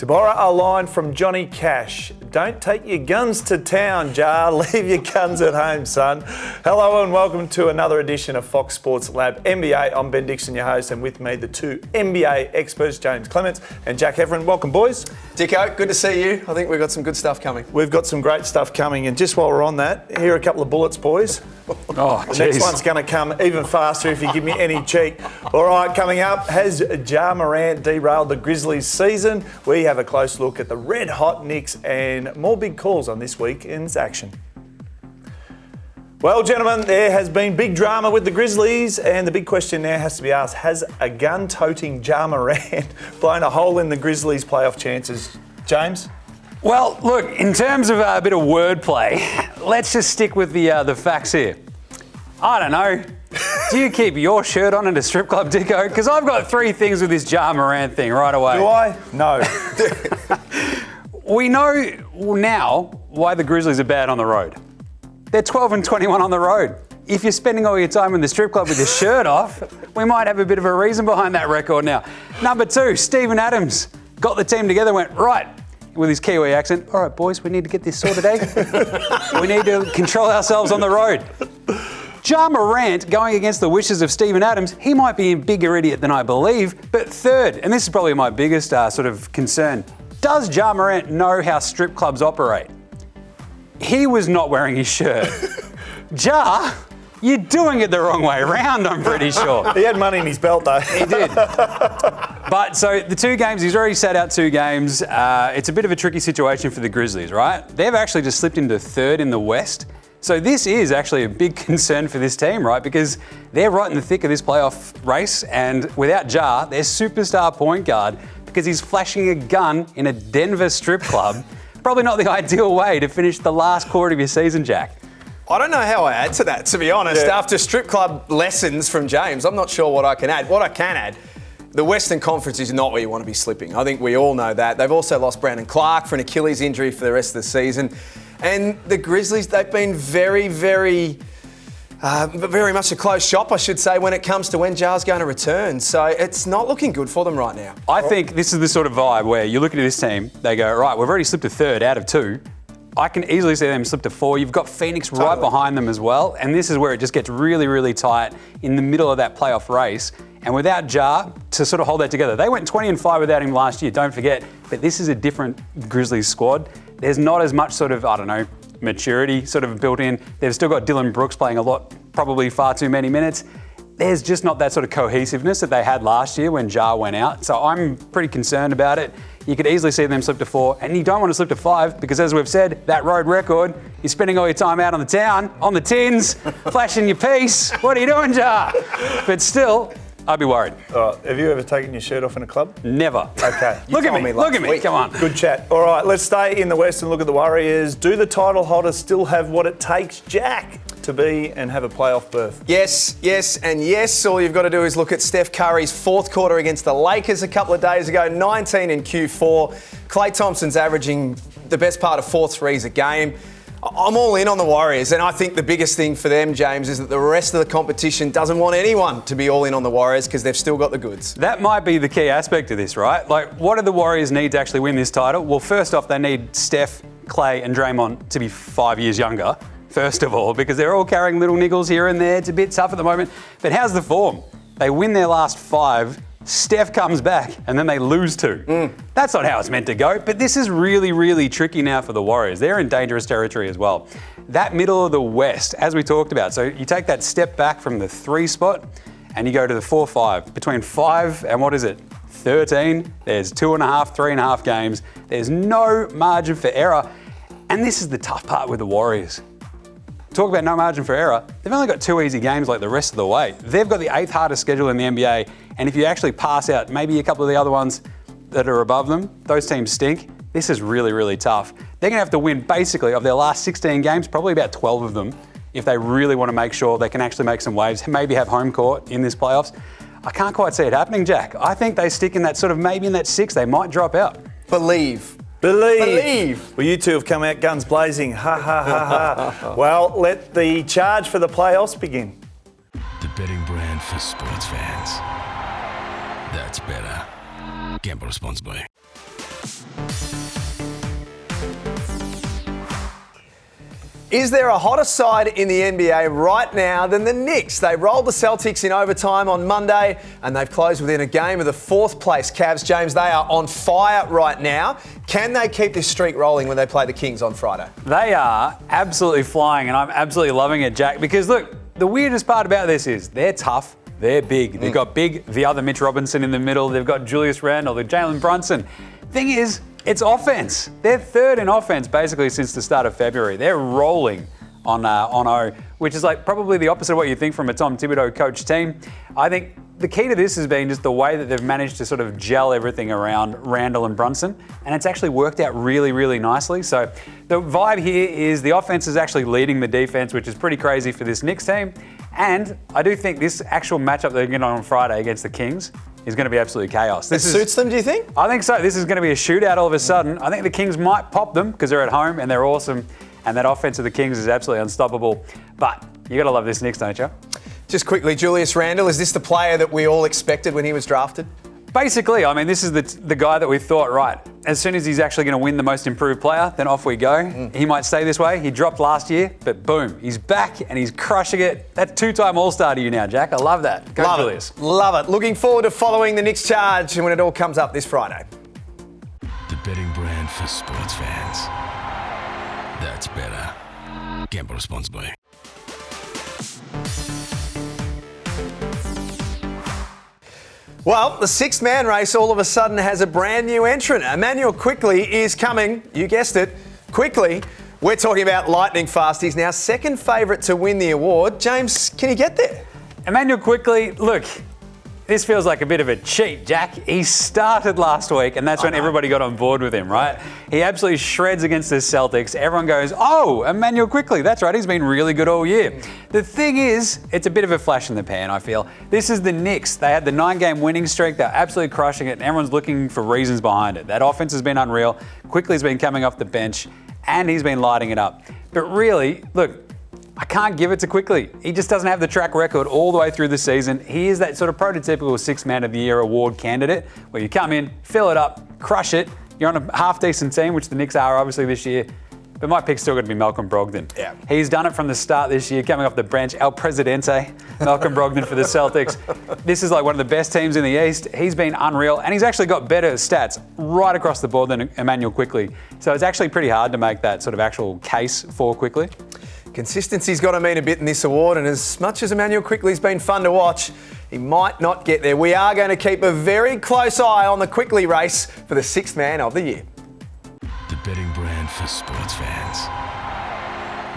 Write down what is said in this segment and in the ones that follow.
To borrow a line from Johnny Cash, don't take your guns to town, Ja. Leave your guns at home, son. Hello and welcome to another edition of Fox Sports Lab NBA. I'm Ben Dixon, your host, and with me the two NBA experts, Jaymz Clements and Ja Heverin. Welcome, boys. Dicko, good to see you. I think we've got some good stuff coming. We've got some great stuff coming, and just while we're on that, here are a couple of bullets, boys. Oh, the next one's going to come even faster if you give me any cheek. All right, coming up, has Ja Morant derailed the Grizzlies season? We have a close look at the red-hot Knicks and more big calls on this weekend's action. Well, gentlemen, there has been big drama with the Grizzlies, and the big question now has to be asked, has a gun-toting Ja Morant blown a hole in the Grizzlies' playoff chances? James? Well, look, in terms of a bit of wordplay, let's just stick with the facts here. I don't know. Do you keep your shirt on at a strip club, Dicko? Because I've got three things with this Ja Morant thing right away. Do I? No. We know now why the Grizzlies are bad on the road. They're 12 and 21 on the road. If you're spending all your time in the strip club with your shirt off, we might have a bit of a reason behind that record now. Number two, Steven Adams got the team together, went, right, with his Kiwi accent, all right, boys, we need to get this sorted out. We need to control ourselves on the road. Ja Morant going against the wishes of Steven Adams, he might be a bigger idiot than I believe, but third, and this is probably my biggest sort of concern, does Ja Morant know how strip clubs operate? He was not wearing his shirt. Ja, you're doing it the wrong way around, I'm pretty sure. He had money in his belt, though. He did. But so the two games, he's already sat out two games. It's a bit of a tricky situation for the Grizzlies, right? They've actually just slipped into third in the West. So this is actually a big concern for this team, right? Because they're right in the thick of this playoff race, and without Ja, their superstar point guard, because he's flashing a gun in a Denver strip club, probably not the ideal way to finish the last quarter of your season, Jack. I don't know how I add to that, to be honest. Yeah. After strip club lessons from Jaymz, I'm not sure what I can add. What I can add, the Western Conference is not where you want to be slipping. I think we all know that. They've also lost Brandon Clark for an Achilles injury for the rest of the season. And the Grizzlies, they've been very much a close shop, I should say, when it comes to when Ja's going to return. So it's not looking good for them right now. I think this is the sort of vibe where you look at this team, they go, right, we've already slipped to third out of two. I can easily see them slip to four. You've got Phoenix right behind them as well. And this is where it just gets really, really tight in the middle of that playoff race. And without Ja to sort of hold that together, they went 20 and 5 without him last year, don't forget. But this is a different Grizzlies squad. There's not as much sort of, maturity sort of built in. They've still got Dylan Brooks playing a lot, probably far too many minutes. There's just not that sort of cohesiveness that they had last year when Ja went out. So I'm pretty concerned about it. You could easily see them slip to 4, and you don't want to slip to 5 because, as we've said, that road record, you're spending all your time out on the town, on the tins, flashing your piece. What are you doing, Ja? But still, I'd be worried. Have you ever taken your shirt off in a club? Never. Okay. Look at me, come on. Good chat. All right, let's stay in the West and look at the Warriors. Do the title holders still have what it takes, Jack, to be and have a playoff berth? Yes, and yes. All you've got to do is look at Steph Curry's fourth quarter against the Lakers a couple of days ago, 19 in Q4. Klay Thompson's averaging the best part of 4 threes a game. I'm all in on the Warriors, and I think the biggest thing for them, Jaymz, is that the rest of the competition doesn't want anyone to be all in on the Warriors because they've still got the goods. That might be the key aspect of this, right? Like, what do the Warriors need to actually win this title? Well, first off, they need Steph, Klay and Draymond to be 5 years younger, first of all, because they're all carrying little niggles here and there. It's a bit tough at the moment. But how's the form? They win their last 5. Steph comes back and then they lose 2. That's not how it's meant to go, but this is really, really tricky now for the Warriors. They're in dangerous territory as well. That middle of the West, as we talked about, so you take that step back from the 3 spot and you go to the 4-5. Between 5 and 13, there's 2.5, 3.5 games. There's no margin for error. And this is the tough part with the Warriors. Talk about no margin for error. They've only got 2 easy games like the rest of the way. They've got the 8th hardest schedule in the NBA. And if you actually pass out maybe a couple of the other ones that are above them, those teams stink. This is really, really tough. They're going to have to win basically of their last 16 games, probably about 12 of them, if they really want to make sure they can actually make some waves, maybe have home court in this playoffs. I can't quite see it happening, Jack. I think they stick in that sort of maybe in that 6. They might drop out. Believe. Well, you two have come out guns blazing. Ha, ha, ha, ha. Well, let the charge for the playoffs begin. The betting brand for sports fans. That's better. Gamble responsibly. Is there a hotter side in the NBA right now than the Knicks? They rolled the Celtics in overtime on Monday and they've closed within a game of the fourth place Cavs. James, they are on fire right now. Can they keep this streak rolling when they play the Kings on Friday? They are absolutely flying and I'm absolutely loving it, Jack, because look, the weirdest part about this is they're tough, they're big. They've got Big, the other Mitch Robinson in the middle. They've got Julius Randle, the Jalen Brunson. Thing is, it's offense. They're third in offense basically since the start of February. They're rolling on O, which is like probably the opposite of what you think from a Tom Thibodeau coach team. I think the key to this has been just the way that they've managed to sort of gel everything around Randle and Brunson, and it's actually worked out really, really nicely. So the vibe here is the offense is actually leading the defense, which is pretty crazy for this Knicks team. And I do think this actual matchup they're getting on Friday against the Kings is going to be absolute chaos. This suits them, do you think? I think so. This is going to be a shootout all of a sudden. I think the Kings might pop them because they're at home and they're awesome. And that offense of the Kings is absolutely unstoppable. But you got to love this Knicks, don't you? Just quickly, Julius Randle, is this the player that we all expected when he was drafted? Basically, I mean, this is the guy that we thought, right, as soon as he's actually going to win the most improved player, then off we go. He might stay this way. He dropped last year, but boom, he's back and he's crushing it. That's two-time All-Star to you now, Jack. I love that. Go, Love Julius. it. Love it. Looking forward to following the Knicks charge when it all comes up this Friday. The betting brand for sports fans. That's better. Gamble responsibly. Well, the six-man race all of a sudden has a brand new entrant. Emmanuel Quickley is coming, you guessed it, quickly. We're talking about lightning fast. He's now second favourite to win the award. James, can he get there? Emmanuel Quickley, look, this feels like a bit of a cheat, Jack. He started last week, and that's when everybody got on board with him, right? He absolutely shreds against the Celtics. Everyone goes, oh, Emmanuel Quickley. That's right, he's been really good all year. The thing is, it's a bit of a flash in the pan, I feel. This is the Knicks. They had the 9-game winning streak. They're absolutely crushing it, and everyone's looking for reasons behind it. That offense has been unreal. Quickley's been coming off the bench, and he's been lighting it up. But really, look, I can't give it to Quickley. He just doesn't have the track record all the way through the season. He is that sort of prototypical Six-Man of the Year award candidate where you come in, fill it up, crush it. You're on a half-decent team, which the Knicks are obviously this year. But my pick's still going to be Malcolm Brogdon. Yeah. He's done it from the start this year, coming off the bench. El Presidente, Malcolm Brogdon for the Celtics. This is like one of the best teams in the East. He's been unreal, and he's actually got better stats right across the board than Emmanuel Quickley. So it's actually pretty hard to make that sort of actual case for Quickley. Consistency's got to mean a bit in this award, and as much as Emmanuel Quickley's been fun to watch, he might not get there. We are going to keep a very close eye on the Quickley race for the Sixth Man of the Year. The betting brand for sports fans.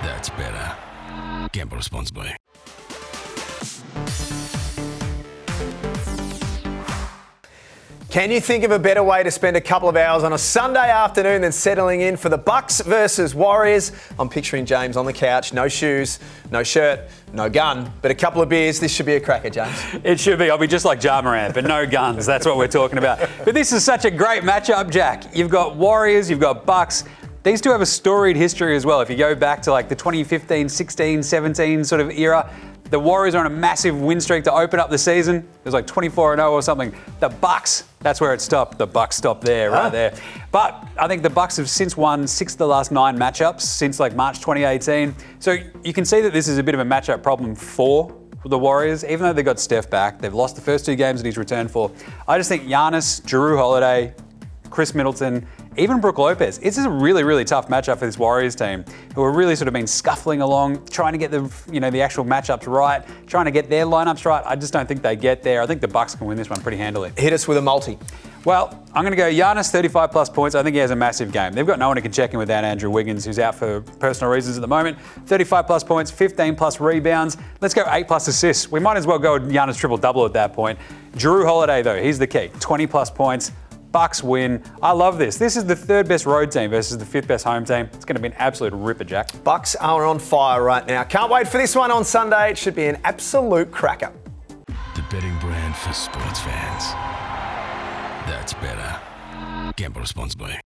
That's better. Gamble responsibly. Can you think of a better way to spend a couple of hours on a Sunday afternoon than settling in for the Bucks versus Warriors? I'm picturing James on the couch, no shoes, no shirt, no gun, but a couple of beers. This should be a cracker, James. It should be. I'll be just like Ja Morant, but no guns. That's what we're talking about. But this is such a great matchup, Jack. You've got Warriors, you've got Bucks. These two have a storied history as well. If you go back to like the 2015, 16, 17 sort of era, the Warriors are on a massive win streak to open up the season. It was like 24-0 or something. The Bucks, that's where it stopped. The Bucks stopped there, right there. But I think the Bucks have since won 6 of the last 9 matchups since like March 2018. So you can see that this is a bit of a matchup problem for the Warriors. Even though they got Steph back, they've lost the first 2 games that he's returned for. I just think Giannis, Jrue Holiday, Chris Middleton, even Brook Lopez. It's just a really, really tough matchup for this Warriors team, who are really sort of been scuffling along, trying to get the actual matchups right, trying to get their lineups right. I just don't think they get there. I think the Bucks can win this one pretty handily. Hit us with a multi. Well, I'm going to go Giannis, 35 plus points. I think he has a massive game. They've got no one who can check in without Andrew Wiggins, who's out for personal reasons at the moment. 35 plus points, 15 plus rebounds. Let's go 8 plus assists. We might as well go with Giannis triple-double at that point. Jrue Holiday, though, he's the key. 20 plus points. Bucks win. I love this. This is the 3rd best road team versus the 5th best home team. It's going to be an absolute ripper, Jack. Bucks are on fire right now. Can't wait for this one on Sunday. It should be an absolute cracker. The betting brand for sports fans. That's better. Gamble responsibly.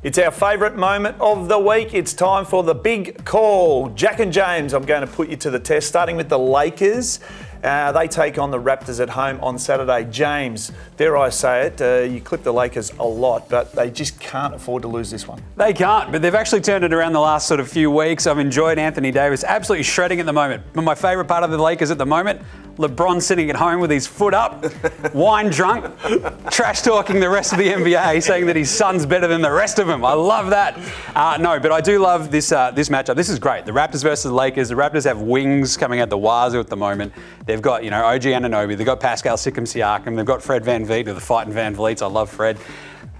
It's our favourite moment of the week. It's time for the big call. Jack and James, I'm going to put you to the test, starting with the Lakers They take on the Raptors at home on Saturday. James, dare I say it, you clip the Lakers a lot, but they just can't afford to lose this one. They can't, but they've actually turned it around the last sort of few weeks. I've enjoyed Anthony Davis absolutely shredding at the moment. But my favourite part of the Lakers at the moment, LeBron sitting at home with his foot up, wine drunk, trash talking the rest of the NBA, saying that his son's better than the rest of them. I love that. No, but I do love this matchup. This is great. The Raptors versus the Lakers. The Raptors have wings coming out the wazoo at the moment. They've got, OG Anunoby. They've got Pascal Siakam. They've got Fred VanVleet, or the fighting Van Vliets. I love Fred.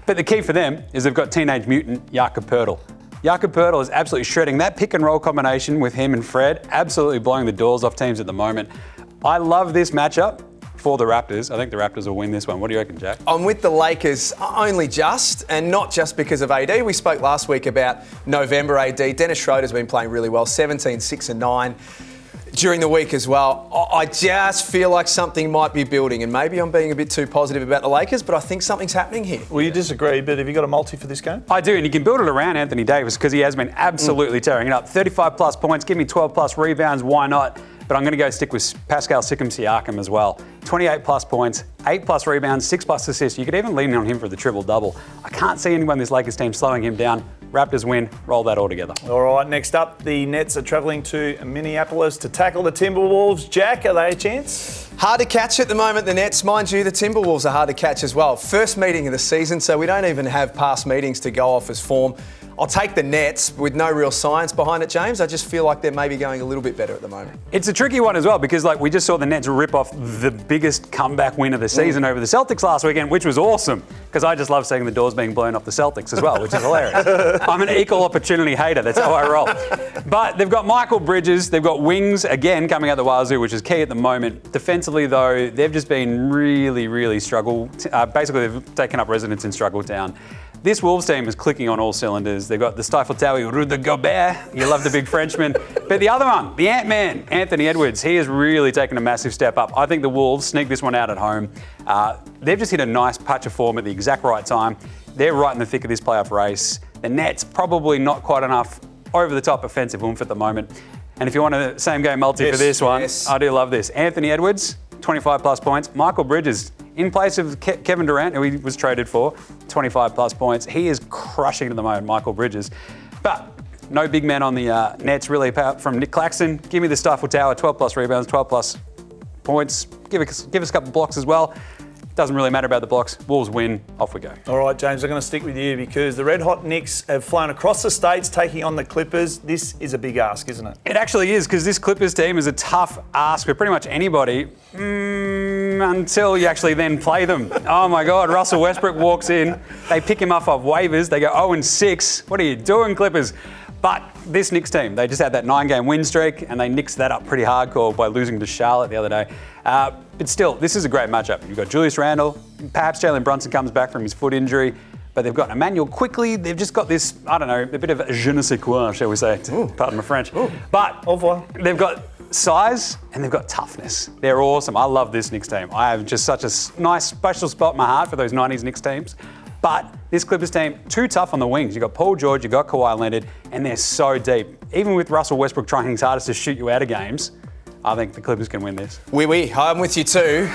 But the key for them is they've got teenage mutant Jakob Poeltl. Jakob Poeltl is absolutely shredding. That pick and roll combination with him and Fred, absolutely blowing the doors off teams at the moment. I love this matchup for the Raptors. I think the Raptors will win this one. What do you reckon, Jack? I'm with the Lakers only just, and not just because of AD. We spoke last week about November AD. Dennis Schroeder's been playing really well, 17, 6 and 9 during the week as well. I just feel like something might be building, and maybe I'm being a bit too positive about the Lakers, but I think something's happening here. Well, you disagree, but have you got a multi for this game? I do, and you can build it around Anthony Davis because he has been absolutely tearing it up. 35 plus points, give me 12 plus rebounds, why not? But I'm going to go stick with Pascal Siakam as well. 28 plus points, 8 plus rebounds, 6 plus assists. You could even lean on him for the triple-double. I can't see anyone in this Lakers team slowing him down. Raptors win, roll that all together. All right, next up, the Nets are travelling to Minneapolis to tackle the Timberwolves. Jack, are they a chance? Hard to catch at the moment, the Nets. Mind you, the Timberwolves are hard to catch as well. First meeting of the season, so we don't even have past meetings to go off as form. I'll take the Nets with no real science behind it, James. I just feel like they're maybe going a little bit better at the moment. It's a tricky one as well because we just saw the Nets rip off the biggest comeback win of the season over the Celtics last weekend, which was awesome because I just love seeing the doors being blown off the Celtics as well, which is hilarious. I'm an equal opportunity hater. That's how I roll. But they've got Michael Bridges. They've got wings again coming out the wazoo, which is key at the moment. Defensively, though, they've just been really, really struggle. Basically, they've taken up residence in Struggle Town. This Wolves team is clicking on all cylinders. They've got the Stifle Towie, Rudy Gobert. You love the big Frenchman. But the other one, the Ant-Man, Anthony Edwards, he has really taken a massive step up. I think the Wolves sneak this one out at home. They've just hit a nice patch of form at the exact right time. They're right in the thick of this playoff race. The Nets, probably not quite enough over-the-top offensive oomph at the moment. And if you want a same-game multi for this one, I do love this. Anthony Edwards, 25 plus points. Michael Bridges, in place of Kevin Durant, who he was traded for, 25 plus points. He is crushing at the moment, Michael Bridges. But no big man on the Nets, really, apart from Nick Claxton. Give me the Stifle Tower, 12 plus rebounds, 12 plus points. Give us a couple of blocks as well. Doesn't really matter about the blocks. Wolves win. Off we go. All right, James, I'm going to stick with you because the Red Hot Knicks have flown across the states taking on the Clippers. This is a big ask, isn't it? It actually is because this Clippers team is a tough ask for pretty much anybody until you actually then play them. Oh my God, Russell Westbrook walks in. They pick him up off waivers. They go 0-6. What are you doing, Clippers? But this Knicks team, they just had that 9-game win streak and they nixed that up pretty hardcore by losing to Charlotte the other day. But still, this is a great matchup. You've got Julius Randle, perhaps Jalen Brunson comes back from his foot injury, but they've got Emmanuel quickly. They've just got this, I don't know, a bit of a je ne sais quoi, shall we say, pardon my French. But they've got size and they've got toughness. They're awesome. I love this Knicks team. I have just such a nice special spot in my heart for those 90s Knicks teams. But this Clippers team, too tough on the wings. You've got Paul George, you've got Kawhi Leonard, and they're so deep. Even with Russell Westbrook trying his hardest to shoot you out of games, I think the Clippers can win this. I'm with you too.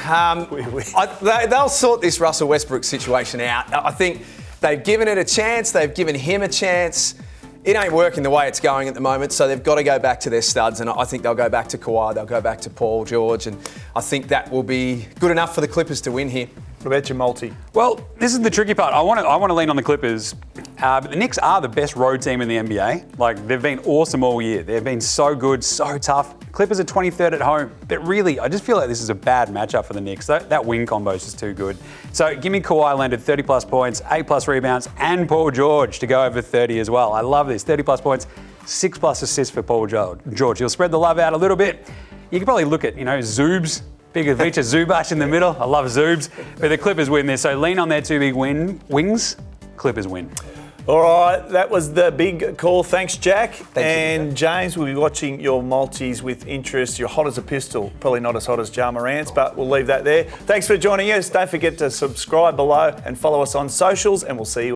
They'll sort this Russell Westbrook situation out. I think they've given it a chance. They've given him a chance. It ain't working the way it's going at the moment, so they've got to go back to their studs, and I think they'll go back to Kawhi, they'll go back to Paul George, and I think that will be good enough for the Clippers to win here. What about your multi? Well, this is the tricky part. I want to lean on the Clippers, but the Knicks are the best road team in the NBA. Like, they've been awesome all year. They've been so good, so tough. Clippers are 23rd at home, but really, I just feel like this is a bad matchup for the Knicks. That wing combo is just too good. So give me Kawhi Leonard, 30 plus points, 8 plus rebounds, and Paul George to go over 30 as well. I love this, 30 plus points, 6 plus assists for Paul George. He'll spread the love out a little bit. You can probably look at, Zoobs. Big Ivica Zubac in the middle. I love Zoobs. But the Clippers win this, so lean on their two big wings. Clippers win. All right, that was the big call. Thanks, Jack. Thank you. James, we'll be watching your multis with interest. You're hot as a pistol. Probably not as hot as Ja Morant's, but we'll leave that there. Thanks for joining us. Don't forget to subscribe below and follow us on socials, and we'll see you